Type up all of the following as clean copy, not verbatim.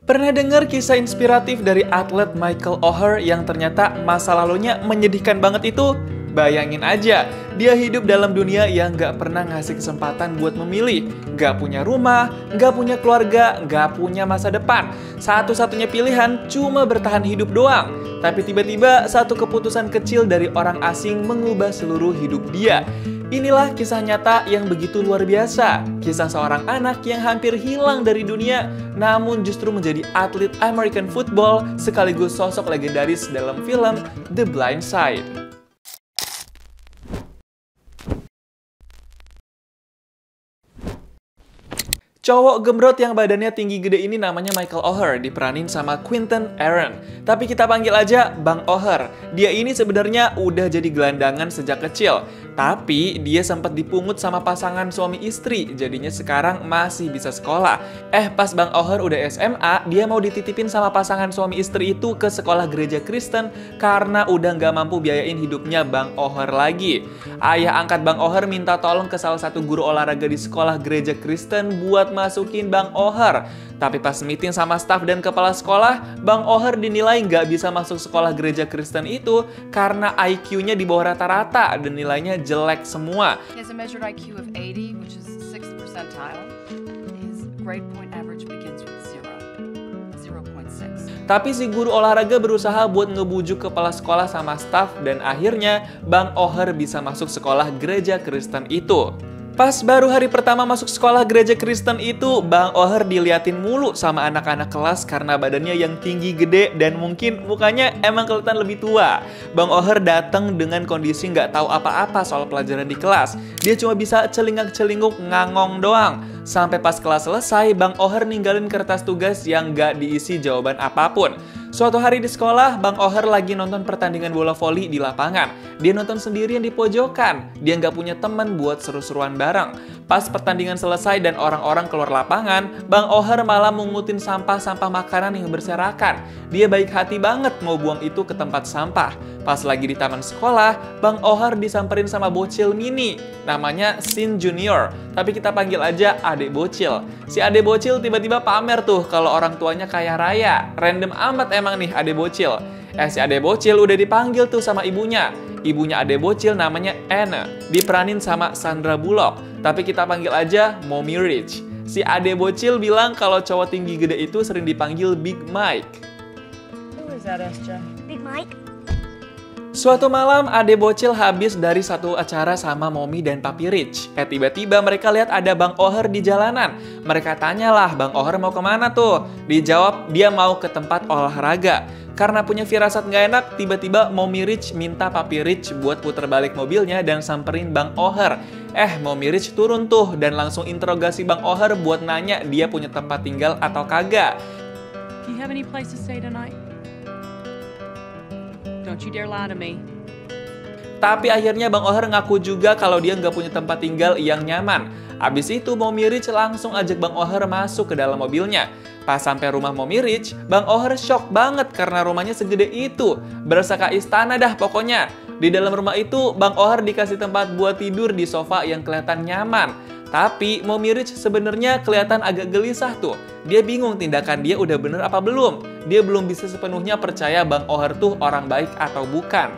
Pernah dengar kisah inspiratif dari atlet Michael Oher yang ternyata masa lalunya menyedihkan banget itu? Bayangin aja, dia hidup dalam dunia yang gak pernah ngasih kesempatan buat memilih. Gak punya rumah, gak punya keluarga, gak punya masa depan. Satu-satunya pilihan cuma bertahan hidup doang. Tapi tiba-tiba satu keputusan kecil dari orang asing mengubah seluruh hidup dia. Inilah kisah nyata yang begitu luar biasa. Kisah seorang anak yang hampir hilang dari dunia, namun justru menjadi atlet American football sekaligus sosok legendaris dalam film The Blind Side. Cowok gembrot yang badannya tinggi gede ini namanya Michael Oher, diperanin sama Quinton Aaron. Tapi kita panggil aja Bang Oher. Dia ini sebenarnya udah jadi gelandangan sejak kecil. Tapi dia sempat dipungut sama pasangan suami istri, jadinya sekarang masih bisa sekolah. Pas Bang Oher udah SMA, dia mau dititipin sama pasangan suami istri itu ke sekolah gereja Kristen karena udah nggak mampu biayain hidupnya Bang Oher lagi. Ayah angkat Bang Oher minta tolong ke salah satu guru olahraga di sekolah gereja Kristen buat masukin Bang Oher. Tapi pas meeting sama staf dan kepala sekolah, Bang Oher dinilai nggak bisa masuk sekolah gereja Kristen itu karena IQ-nya di bawah rata-rata dan nilainya jelek semua. He has a measured IQ of 80, which is 6th percentile. His grade point average begins with 0.6. Tapi si guru olahraga berusaha buat ngebujuk kepala sekolah sama staf dan akhirnya Bang Oher bisa masuk sekolah gereja Kristen itu. Pas baru hari pertama masuk sekolah gereja Kristen itu, Bang Oher diliatin mulu sama anak-anak kelas karena badannya yang tinggi gede dan mungkin mukanya emang kelihatan lebih tua. Bang Oher datang dengan kondisi nggak tahu apa-apa soal pelajaran di kelas. Dia cuma bisa celingak-celinguk ngangong doang. Sampai pas kelas selesai, Bang Oher ninggalin kertas tugas yang nggak diisi jawaban apapun. Suatu hari di sekolah, Bang Oher lagi nonton pertandingan bola voli di lapangan. Dia nonton sendirian di pojokan. Dia nggak punya teman buat seru-seruan bareng. Pas pertandingan selesai dan orang-orang keluar lapangan, Bang Oher malah mengutin sampah-sampah makanan yang berserakan. Dia baik hati banget mau buang itu ke tempat sampah. Pas lagi di taman sekolah, Bang Oher disamperin sama bocil mini. Namanya Sin Junior, tapi kita panggil aja adek bocil. Si adek bocil tiba-tiba pamer tuh kalau orang tuanya kaya raya. Random amat emang nih adek bocil. Si adek bocil udah dipanggil tuh sama ibunya. Ibunya adek bocil namanya Anna, diperanin sama Sandra Bullock. Tapi kita panggil aja Mommy Rich. Si adek bocil bilang kalau cowok tinggi gede itu sering dipanggil Big Mike. Who is that, SJ? Big Mike? Suatu malam, adek bocil habis dari satu acara sama Mommy dan Papi Rich. Tiba-tiba mereka lihat ada Bang Oher di jalanan. Mereka tanyalah, Bang Oher mau kemana tuh? Dijawab, dia mau ke tempat olahraga. Karena punya firasat nggak enak, tiba-tiba Mommy Rich minta Papi Rich buat puter balik mobilnya dan samperin Bang Oher. Mommy Rich turun tuh dan langsung interogasi Bang Oher buat nanya dia punya tempat tinggal atau kagak. Do you have any place to stay tonight? Don't you dare lie to me. Tapi akhirnya Bang Oher ngaku juga kalau dia nggak punya tempat tinggal yang nyaman. Abis itu Mommy Rich langsung ajak Bang Oher masuk ke dalam mobilnya. Pas sampai rumah Mommy Rich, Bang Oher shock banget karena rumahnya segede itu. Berasa kayak istana dah pokoknya. Di dalam rumah itu, Bang Oher dikasih tempat buat tidur di sofa yang kelihatan nyaman. Tapi Mommy Rich sebenarnya kelihatan agak gelisah tuh. Dia bingung tindakan dia udah bener apa belum. Dia belum bisa sepenuhnya percaya Bang Oher tuh orang baik atau bukan.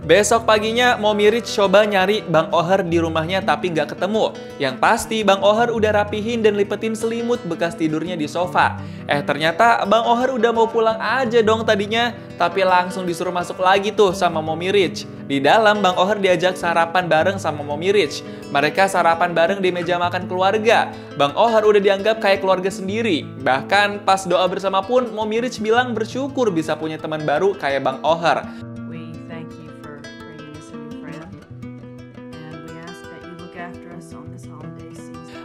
Besok paginya, Mommy Rich coba nyari Bang Oher di rumahnya tapi nggak ketemu. Yang pasti Bang Oher udah rapihin dan lipetin selimut bekas tidurnya di sofa. Ternyata Bang Oher udah mau pulang aja dong tadinya, tapi langsung disuruh masuk lagi tuh sama Mommy Rich. Di dalam, Bang Oher diajak sarapan bareng sama Mommy Rich. Mereka sarapan bareng di meja makan keluarga. Bang Oher udah dianggap kayak keluarga sendiri. Bahkan pas doa bersama pun, Mommy Rich bilang bersyukur bisa punya teman baru kayak Bang Oher.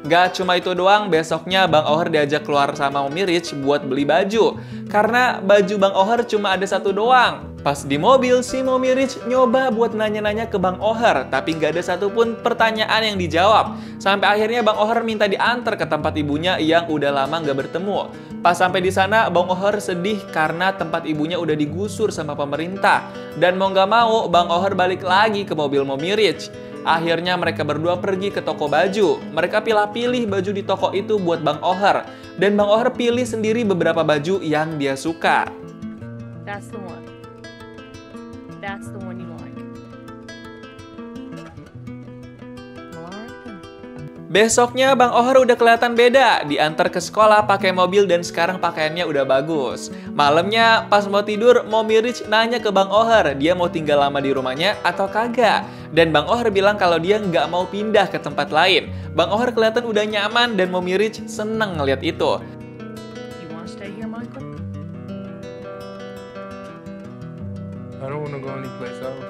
Gak cuma itu doang, besoknya Bang Oher diajak keluar sama Mommy Rich buat beli baju. Karena baju Bang Oher cuma ada satu doang. Pas di mobil, si Mommy Rich nyoba buat nanya-nanya ke Bang Oher, tapi gak ada satupun pertanyaan yang dijawab. Sampai akhirnya Bang Oher minta diantar ke tempat ibunya yang udah lama gak bertemu. Pas sampai di sana, Bang Oher sedih karena tempat ibunya udah digusur sama pemerintah. Dan mau gak mau, Bang Oher balik lagi ke mobil Mommy Rich. Akhirnya mereka berdua pergi ke toko baju. Mereka pilih-pilih baju di toko itu buat Bang Oher. Dan Bang Oher pilih sendiri beberapa baju yang dia suka. That's the one. That's the one you like. Besoknya Bang Oher udah kelihatan beda, diantar ke sekolah pakai mobil dan sekarang pakaiannya udah bagus. Malamnya pas mau tidur, Mommy Rich nanya ke Bang Oher, dia mau tinggal lama di rumahnya atau kagak. Dan Bang Oher bilang kalau dia nggak mau pindah ke tempat lain. Bang Oher kelihatan udah nyaman dan Mommy Rich seneng ngeliat itu. You want to stay here, Michael? I don't want to go anyplace else.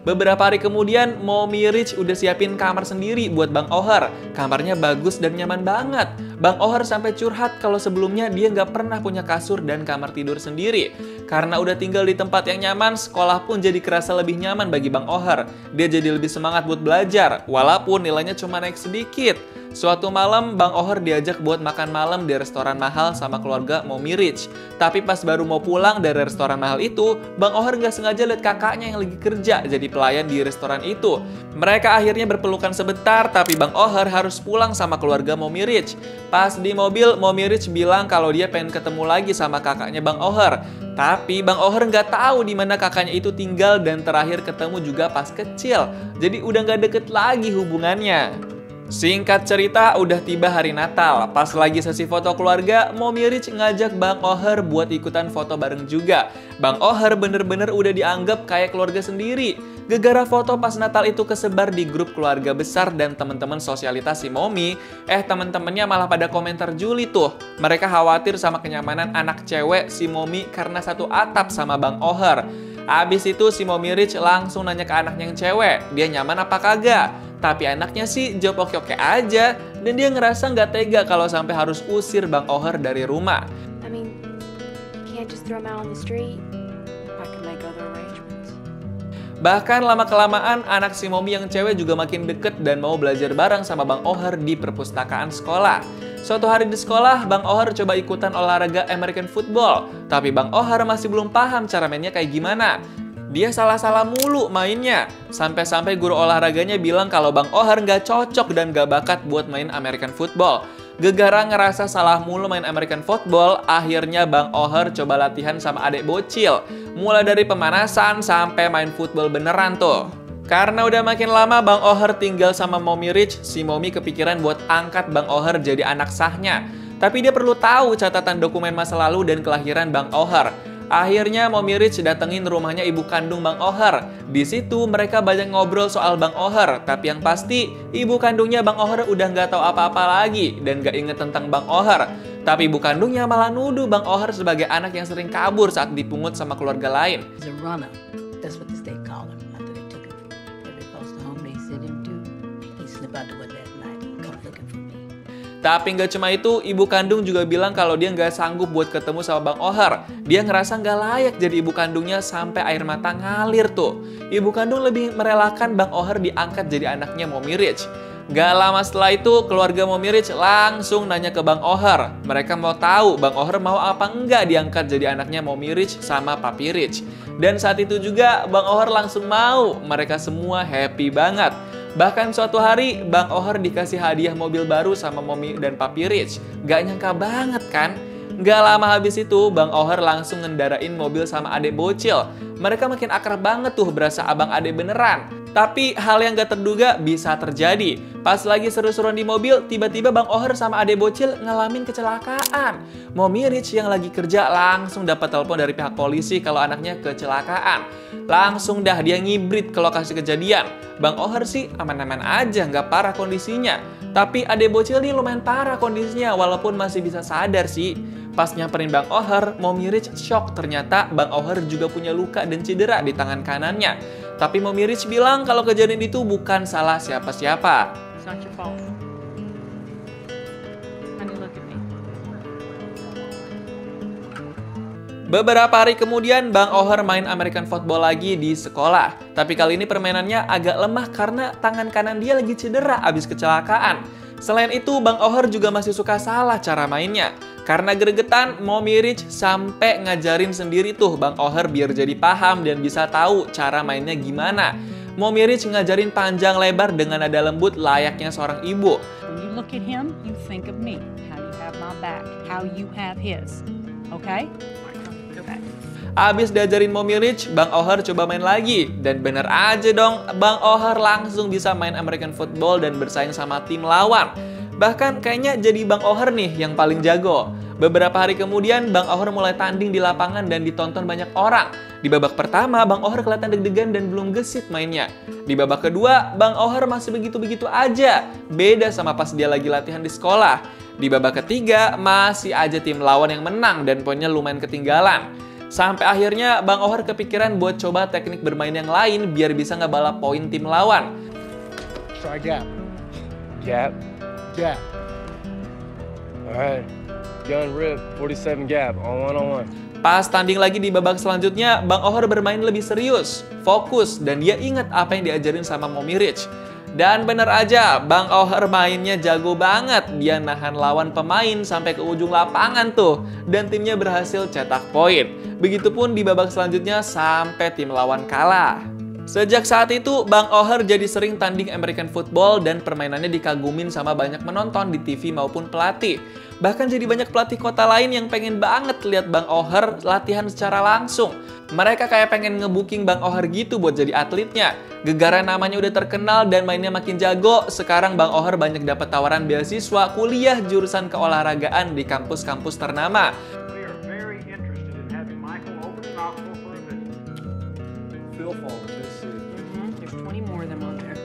Beberapa hari kemudian, Mommy Rich udah siapin kamar sendiri buat Bang Oher. Kamarnya bagus dan nyaman banget. Bang Oher sampai curhat kalau sebelumnya dia nggak pernah punya kasur dan kamar tidur sendiri. Karena udah tinggal di tempat yang nyaman, sekolah pun jadi kerasa lebih nyaman bagi Bang Oher. Dia jadi lebih semangat buat belajar, walaupun nilainya cuma naik sedikit. Suatu malam, Bang Oher diajak buat makan malam di restoran mahal sama keluarga Mommy Rich. Tapi pas baru mau pulang dari restoran mahal itu, Bang Oher nggak sengaja lihat kakaknya yang lagi kerja jadi pelayan di restoran itu. Mereka akhirnya berpelukan sebentar, tapi Bang Oher harus pulang sama keluarga Mommy Rich. Pas di mobil, Mommy Rich bilang kalau dia pengen ketemu lagi sama kakaknya Bang Oher. Tapi Bang Oher nggak tahu di mana kakaknya itu tinggal dan terakhir ketemu juga pas kecil. Jadi udah nggak deket lagi hubungannya. Singkat cerita, udah tiba hari Natal. Pas lagi sesi foto keluarga, Mommy Rich ngajak Bang Oher buat ikutan foto bareng juga. Bang Oher bener-bener udah dianggap kayak keluarga sendiri. Gegara foto pas Natal itu kesebar di grup keluarga besar dan teman-teman sosialitas si Mommy. Teman-temannya malah pada komentar Juli tuh. Mereka khawatir sama kenyamanan anak cewek si Mommy karena satu atap sama Bang Oher. Abis itu si Mommy Rich langsung nanya ke anaknya yang cewek, dia nyaman apa kagak? Tapi anaknya sih jawab oke-oke aja, dan dia ngerasa nggak tega kalau sampai harus usir Bang Oher dari rumah. I mean, you can't just throw him out on the street. I can make other arrangements. Bahkan lama-kelamaan anak si Mommy yang cewek juga makin deket dan mau belajar bareng sama Bang Oher di perpustakaan sekolah. Suatu hari di sekolah, Bang Oher coba ikutan olahraga American football. Tapi Bang Oher masih belum paham cara mainnya kayak gimana. Dia salah-salah mulu mainnya. Sampai-sampai guru olahraganya bilang kalau Bang Oher nggak cocok dan nggak bakat buat main American football. Gegara ngerasa salah mulu main American football, akhirnya Bang Oher coba latihan sama adik bocil. Mulai dari pemanasan sampai main football beneran tuh. Karena udah makin lama Bang Oher tinggal sama Mommy Rich, si Mommy kepikiran buat angkat Bang Oher jadi anak sahnya. Tapi dia perlu tahu catatan dokumen masa lalu dan kelahiran Bang Oher. Akhirnya Mommy Rich datengin rumahnya ibu kandung Bang Oher. Di situ mereka banyak ngobrol soal Bang Oher, tapi yang pasti ibu kandungnya Bang Oher udah nggak tahu apa-apa lagi dan nggak inget tentang Bang Oher. Tapi ibu kandungnya malah nuduh Bang Oher sebagai anak yang sering kabur saat dipungut sama keluarga lain. He's a runner. That's what the state called him after they took him from every close to home they sent him to. He slipped out the way that night and come looking for me. Tapi nggak cuma itu, ibu kandung juga bilang kalau dia nggak sanggup buat ketemu sama Bang Oher. Dia ngerasa nggak layak jadi ibu kandungnya sampai air mata ngalir tuh. Ibu kandung lebih merelakan Bang Oher diangkat jadi anaknya Mommy Rich. Nggak lama setelah itu, keluarga Mommy Rich langsung nanya ke Bang Oher. Mereka mau tahu Bang Oher mau apa enggak diangkat jadi anaknya Mommy Rich sama Papi Rich. Dan saat itu juga Bang Oher langsung mau. Mereka semua happy banget. Bahkan suatu hari, Bang Oher dikasih hadiah mobil baru sama Mommy dan Papi Rich. Gak nyangka banget kan? Gak lama habis itu, Bang Oher langsung ngendarain mobil sama adek bocil. Mereka makin akrab banget tuh, berasa abang adek beneran. Tapi hal yang gak terduga bisa terjadi. Pas lagi seru-seruan di mobil, tiba-tiba Bang Oher sama adek bocil ngalamin kecelakaan. Mommy Rich yang lagi kerja langsung dapat telepon dari pihak polisi kalau anaknya kecelakaan. Langsung dah dia ngibrit ke lokasi kejadian. Bang Oher sih aman-aman aja, nggak parah kondisinya. Tapi adek bocil nih lumayan parah kondisinya, walaupun masih bisa sadar sih. Pas nyamperin Bang Oher, Mommy Rich shock ternyata Bang Oher juga punya luka dan cedera di tangan kanannya. Tapi Mommy Rich bilang kalau kejadian itu bukan salah siapa-siapa. It's not your fault. Honey, look at me. Beberapa hari kemudian, Bang Oher main American football lagi di sekolah. Tapi kali ini permainannya agak lemah karena tangan kanan dia lagi cedera abis kecelakaan. Selain itu, Bang Oher juga masih suka salah cara mainnya. Karena gregetan, Mommy Rich sampai ngajarin sendiri tuh Bang Oher biar jadi paham dan bisa tahu cara mainnya gimana. Mommy Rich ngajarin panjang lebar dengan nada lembut layaknya seorang ibu. When you look at him, you think of me. How you have my back, how you have his. Okay? Okay. Abis diajarin Mommy Rich, Bang O'Hare coba main lagi. Dan bener aja dong, Bang O'Hare langsung bisa main American football dan bersaing sama tim lawan. Bahkan kayaknya jadi Bang O'Hare nih yang paling jago. Beberapa hari kemudian, Bang O'Hare mulai tanding di lapangan dan ditonton banyak orang. Di babak pertama, Bang O'Hare kelihatan deg-degan dan belum gesit mainnya. Di babak kedua, Bang O'Hare masih begitu-begitu aja. Beda sama pas dia lagi latihan di sekolah. Di babak ketiga, masih aja tim lawan yang menang dan poinnya lumayan ketinggalan. Sampai akhirnya, Bang O'Hare kepikiran buat coba teknik bermain yang lain biar bisa ngebalap poin tim lawan. Try gap. Gap. Gap. Alright. Gun rip, 47 gap, on one. Pas tanding lagi di babak selanjutnya, Bang O'Hare bermain lebih serius, fokus, dan dia ingat apa yang diajarin sama Mommy Rich. Dan bener aja, Bang O'Hare mainnya jago banget. Dia nahan lawan pemain sampai ke ujung lapangan tuh. Dan timnya berhasil cetak poin. Begitupun di babak selanjutnya sampai tim lawan kalah. Sejak saat itu, Bang O'Hare jadi sering tanding American football dan permainannya dikagumin sama banyak penonton di TV maupun pelatih. Bahkan jadi banyak pelatih kota lain yang pengen banget lihat Bang O'Hare latihan secara langsung. Mereka kayak pengen ngebooking Bang O'Hare gitu buat jadi atletnya. Gegara namanya udah terkenal dan mainnya makin jago. Sekarang Bang O'Hare banyak dapat tawaran beasiswa kuliah jurusan keolahragaan di kampus-kampus ternama. We are very interested in having Michael over to Knoxville for a visit. Phil Fulmer, this is. There's 20 more of them on there.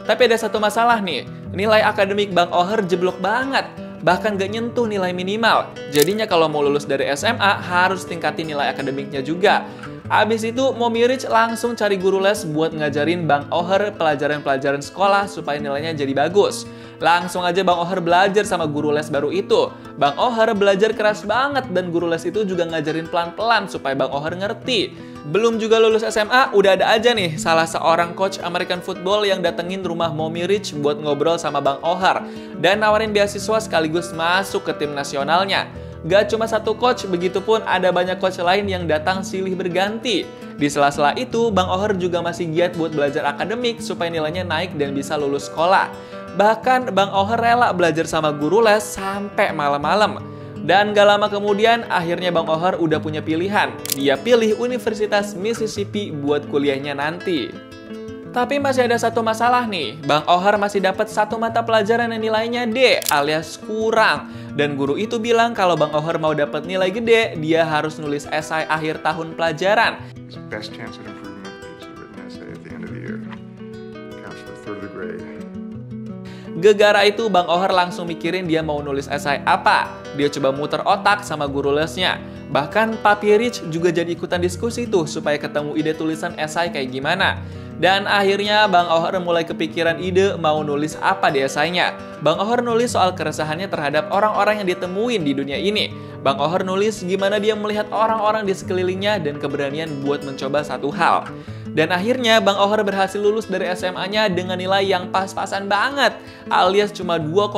Tapi ada satu masalah nih, nilai akademik Bang O'Hare jeblok banget. Bahkan gak nyentuh nilai minimal. Jadinya kalau mau lulus dari SMA, harus tingkatin nilai akademiknya juga. Abis itu, Mommy Rich langsung cari guru les buat ngajarin Bang O'Hare pelajaran-pelajaran sekolah supaya nilainya jadi bagus. Langsung aja Bang O'Hare belajar sama guru les baru itu. Bang O'Hare belajar keras banget dan guru les itu juga ngajarin pelan-pelan supaya Bang O'Hare ngerti. Belum juga lulus SMA, udah ada aja nih salah seorang coach American football yang datengin rumah Mommy Rich buat ngobrol sama Bang O'Hare dan nawarin beasiswa sekaligus masuk ke tim nasionalnya. Gak cuma satu coach, begitupun ada banyak coach lain yang datang silih berganti. Di sela-sela itu, Bang O'Hare juga masih giat buat belajar akademik supaya nilainya naik dan bisa lulus sekolah. Bahkan Bang O'Hare rela belajar sama guru les sampai malam-malam. Dan gak lama kemudian, akhirnya Bang O'Hare udah punya pilihan. Dia pilih Universitas Mississippi buat kuliahnya nanti. Tapi masih ada satu masalah nih. Bang O'Hare masih dapat satu mata pelajaran yang nilainya D alias kurang. Dan guru itu bilang kalau Bang O'Hare mau dapat nilai gede, dia harus nulis esai akhir tahun pelajaran. His best chance at improvement is a written essay at the end of the year. Counts for a third of the grade. Gegara itu Bang O'Hare langsung mikirin dia mau nulis esai apa. Dia coba muter otak sama guru lesnya. Bahkan Papi Rich juga jadi ikutan diskusi tuh supaya ketemu ide tulisan esai kayak gimana. Dan akhirnya Bang O'Hare mulai kepikiran ide mau nulis apa di esainya. Bang O'Hare nulis soal keresahannya terhadap orang-orang yang ditemuin di dunia ini. Bang O'Hare nulis gimana dia melihat orang-orang di sekelilingnya dan keberanian buat mencoba satu hal. Dan akhirnya Bang O'Hare berhasil lulus dari SMA-nya dengan nilai yang pas-pasan banget, alias cuma 2,5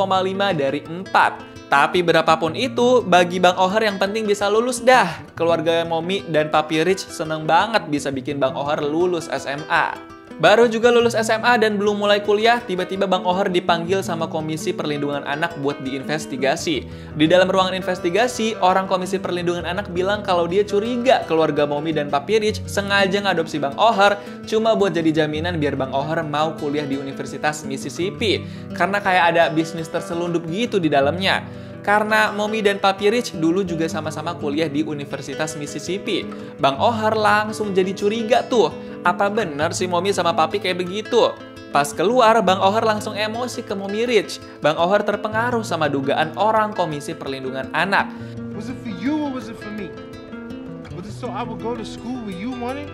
dari 4. Tapi berapapun itu, bagi Bang O'Hare yang penting bisa lulus dah. Keluarga Mommy dan Papi Rich seneng banget bisa bikin Bang O'Hare lulus SMA. Baru juga lulus SMA dan belum mulai kuliah, tiba-tiba Bang O'Hare dipanggil sama Komisi Perlindungan Anak buat diinvestigasi. Di dalam ruangan investigasi, orang Komisi Perlindungan Anak bilang kalau dia curiga keluarga Mommy dan Papi Rich sengaja ngadopsi Bang O'Hare cuma buat jadi jaminan biar Bang O'Hare mau kuliah di Universitas Mississippi. Karena kayak ada bisnis terselundup gitu di dalamnya. Karena Mommy dan Papi Rich dulu juga sama-sama kuliah di Universitas Mississippi. Bang O'Hare langsung jadi curiga tuh. Apa bener sih Mommy sama Papi kayak begitu? Pas keluar, Bang O'Hare langsung emosi ke Mommy Rich. Bang O'Hare terpengaruh sama dugaan orang Komisi Perlindungan Anak. Was it for you or was it for me? Was it so I would go to school where you wanted?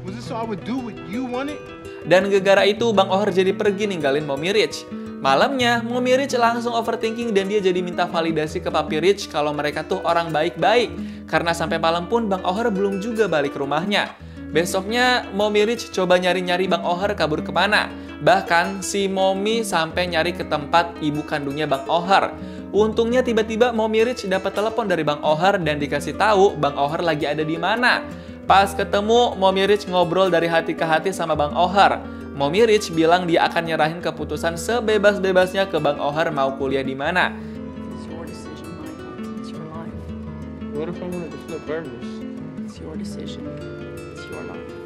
Was it so I would do what you wanted? Dan gegara itu, Bang O'Hare jadi pergi ninggalin Mommy Rich. Malamnya, Mommy Rich langsung overthinking dan dia jadi minta validasi ke Papi Rich kalau mereka tuh orang baik-baik. Karena sampai malam pun Bang O'Hare belum juga balik ke rumahnya. Besoknya, Mommy Rich coba nyari-nyari Bang O'Hare kabur kemana. Bahkan, si Mommy sampai nyari ke tempat ibu kandungnya Bang O'Hare. Untungnya tiba-tiba Mommy Rich dapat telepon dari Bang O'Hare dan dikasih tahu Bang O'Hare lagi ada di mana. Pas ketemu, Mommy Rich ngobrol dari hati ke hati sama Bang O'Hare. Mommy Rich bilang dia akan nyerahin keputusan sebebas-bebasnya ke Bang O'Hare mau kuliah di mana. It's your decision, Michael. It's your life. What if I wanted to flip burgers? It's your decision. It's your life.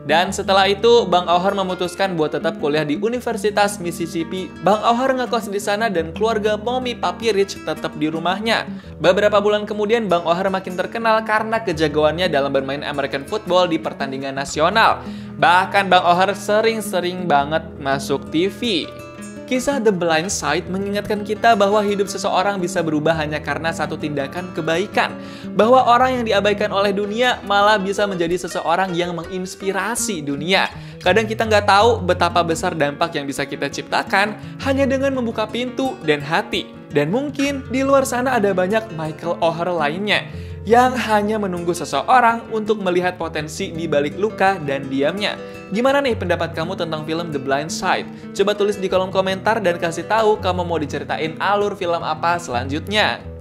Dan setelah itu, Bang O'Hare memutuskan buat tetap kuliah di Universitas Mississippi. Bang O'Hare ngekos di sana dan keluarga Mommy Papi Rich tetap di rumahnya. Beberapa bulan kemudian, Bang O'Hare makin terkenal karena kejagoannya dalam bermain American football di pertandingan nasional. Bahkan Bang O'Hare sering-sering banget masuk TV. Kisah The Blind Side mengingatkan kita bahwa hidup seseorang bisa berubah hanya karena satu tindakan kebaikan. Bahwa orang yang diabaikan oleh dunia malah bisa menjadi seseorang yang menginspirasi dunia. Kadang kita nggak tahu betapa besar dampak yang bisa kita ciptakan hanya dengan membuka pintu dan hati. Dan mungkin di luar sana ada banyak Michael O'Hare lainnya yang hanya menunggu seseorang untuk melihat potensi di balik luka dan diamnya. Gimana nih pendapat kamu tentang film The Blind Side? Coba tulis di kolom komentar dan kasih tahu kamu mau diceritain alur film apa selanjutnya.